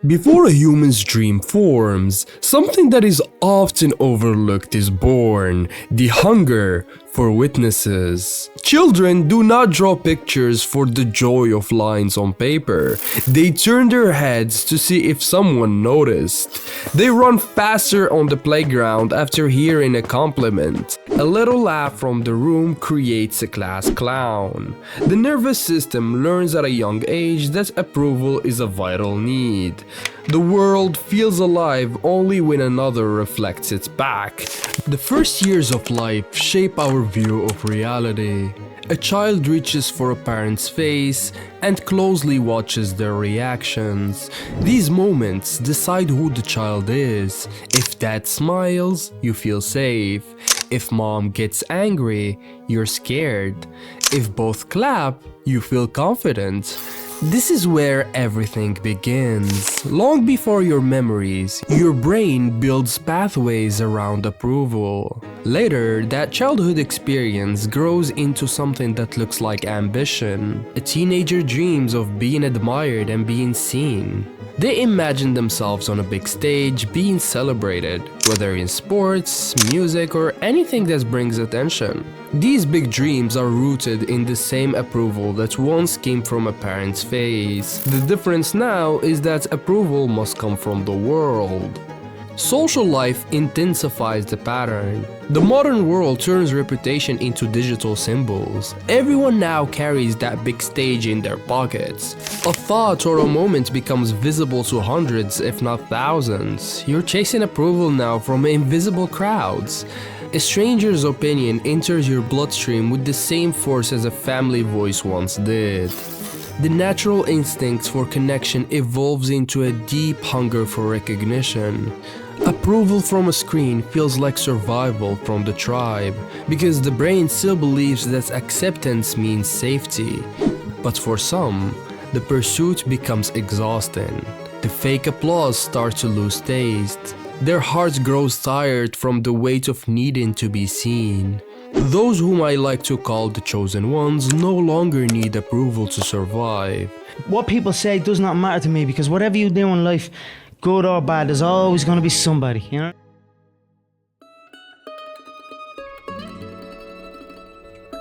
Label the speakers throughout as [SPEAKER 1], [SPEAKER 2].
[SPEAKER 1] Before a human's dream forms, something that is often overlooked is born: the hunger for witnesses. Children do not draw pictures for the joy of lines on paper. They turn their heads to see if someone noticed. They run faster on the playground after hearing a compliment. A little laugh from the room creates a class clown. The nervous system learns at a young age that approval is a vital need. The world feels alive only when another reflects it back. The first years of life shape our view of reality. A child reaches for a parent's face and closely watches their reactions. These moments decide who the child is. If dad smiles, you feel safe. If mom gets angry, you're scared. If both clap, you feel confident. This is where everything begins. Long before your memories, your brain builds pathways around approval. Later, that childhood experience grows into something that looks like ambition. A teenager dreams of being admired and being seen. They imagine themselves on a big stage being celebrated, whether in sports, music, or anything that brings attention. These big dreams are rooted in the same approval that once came from a parent's face. The difference now is that approval must come from the world. Social life intensifies the pattern. The modern world turns reputation into digital symbols. Everyone now carries that big stage in their pockets. A thought or a moment becomes visible to hundreds, if not thousands. You're chasing approval now from invisible crowds. A stranger's opinion enters your bloodstream with the same force as a family voice once did. The natural instinct for connection evolves into a deep hunger for recognition. Approval from a screen feels like survival from the tribe, because the brain still believes that acceptance means safety. But for some, the pursuit becomes exhausting. The fake applause starts to lose taste. Their hearts grow tired from the weight of needing to be seen. Those whom I like to call the chosen ones no longer need approval to survive.
[SPEAKER 2] What people say does not matter to me, because whatever you do in life, good or bad, there's always going to be somebody, you know?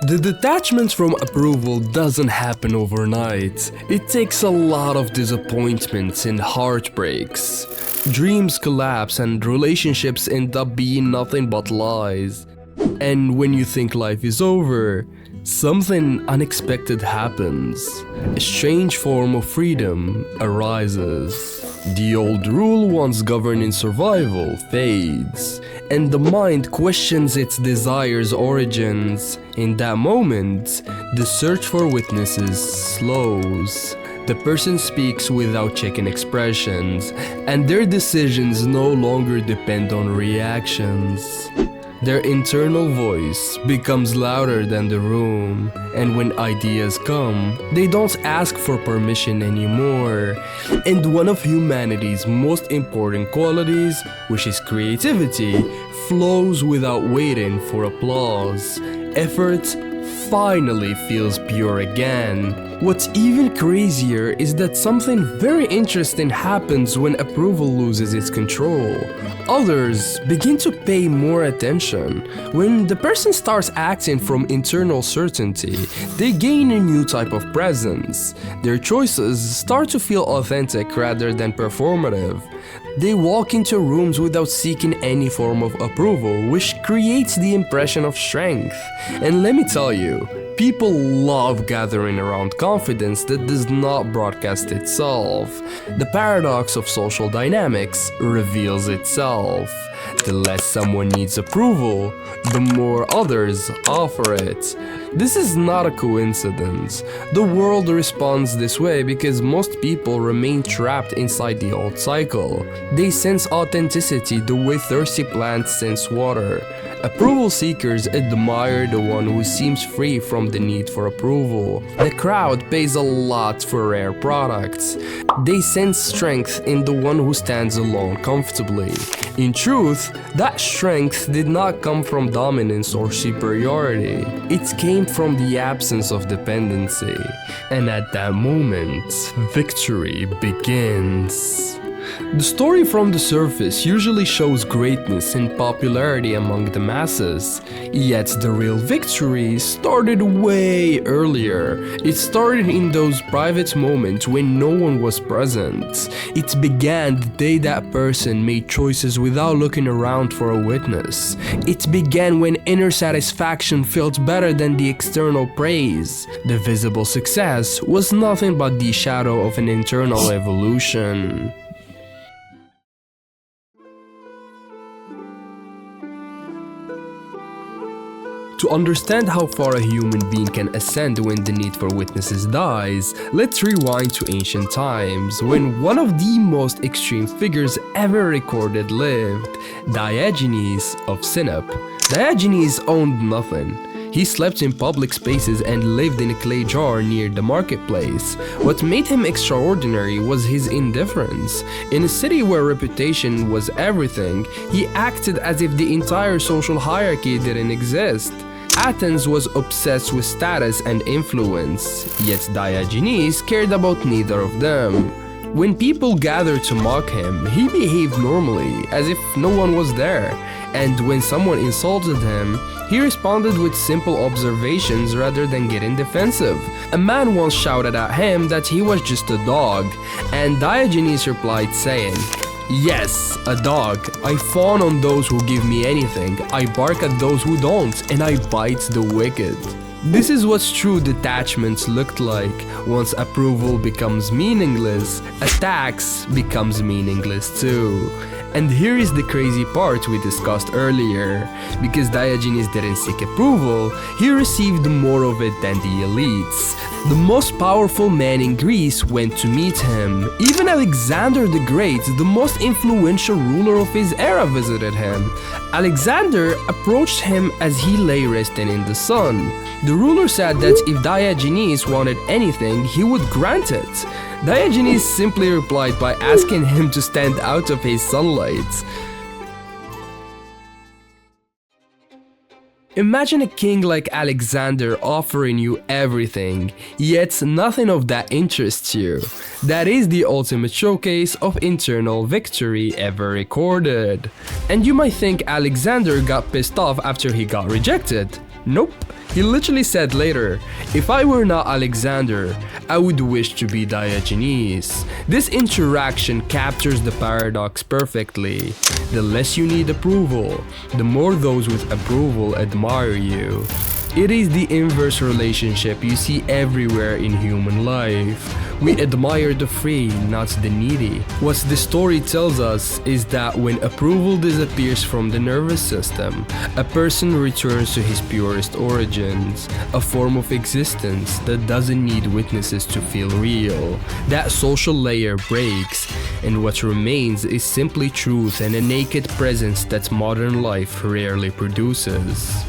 [SPEAKER 1] The detachment from approval doesn't happen overnight. It takes a lot of disappointments and heartbreaks. Dreams collapse and relationships end up being nothing but lies. And when you think life is over, something unexpected happens. A strange form of freedom arises. The old rule once governing survival fades, and the mind questions its desire's origins. In that moment, the search for witnesses slows. The person speaks without checking expressions, and their decisions no longer depend on reactions. Their internal voice becomes louder than the room, and when ideas come, they don't ask for permission anymore. And one of humanity's most important qualities, which is creativity, flows without waiting for applause. Effort finally feels pure again. What's even crazier is that something very interesting happens when approval loses its control. Others begin to pay more attention. When the person starts acting from internal certainty, they gain a new type of presence. Their choices start to feel authentic rather than performative. They walk into rooms without seeking any form of approval, which creates the impression of strength. And let me tell you, people love gathering around confidence that does not broadcast itself. The paradox of social dynamics reveals itself. The less someone needs approval, the more others offer it. This is not a coincidence. The world responds this way because most people remain trapped inside the old cycle. They sense authenticity the way thirsty plants sense water. Approval seekers admire the one who seems free from the need for approval. The crowd pays a lot for rare products. They sense strength in the one who stands alone comfortably. In truth, that strength did not come from dominance or superiority. It came from the absence of dependency. And at that moment, victory begins. The story from the surface usually shows greatness and popularity among the masses, yet the real victory started way earlier. It started in those private moments when no one was present. It began the day that person made choices without looking around for a witness. It began when inner satisfaction felt better than the external praise. The visible success was nothing but the shadow of an internal evolution. To understand how far a human being can ascend when the need for witnesses dies, let's rewind to ancient times, when one of the most extreme figures ever recorded lived, Diogenes of Sinope. Diogenes owned nothing. He slept in public spaces and lived in a clay jar near the marketplace. What made him extraordinary was his indifference. In a city where reputation was everything, he acted as if the entire social hierarchy didn't exist. Athens was obsessed with status and influence, yet Diogenes cared about neither of them. When people gathered to mock him, he behaved normally, as if no one was there. And when someone insulted him, he responded with simple observations rather than getting defensive. A man once shouted at him that he was just a dog, and Diogenes replied saying, "Yes, a dog. I fawn on those who give me anything, I bark at those who don't, and I bite the wicked." This is what true detachment looked like. Once approval becomes meaningless, attacks becomes meaningless too. And here is the crazy part we discussed earlier. Because Diogenes didn't seek approval, he received more of it than the elites. The most powerful man in Greece went to meet him. Even Alexander the Great, the most influential ruler of his era, visited him. Alexander approached him as he lay resting in the sun. The ruler said that if Diogenes wanted anything, he would grant it. Diogenes simply replied by asking him to stand out of his sunlight. Imagine a king like Alexander offering you everything, yet nothing of that interests you. That is the ultimate showcase of internal victory ever recorded. And you might think Alexander got pissed off after he got rejected. Nope. He literally said later, "If I were not Alexander, I would wish to be Diogenes." This interaction captures the paradox perfectly. The less you need approval, the more those with approval admire you. It is the inverse relationship you see everywhere in human life. We admire the free, not the needy. What the story tells us is that when approval disappears from the nervous system, a person returns to his purest origins, a form of existence that doesn't need witnesses to feel real. That social layer breaks, and what remains is simply truth and a naked presence that modern life rarely produces.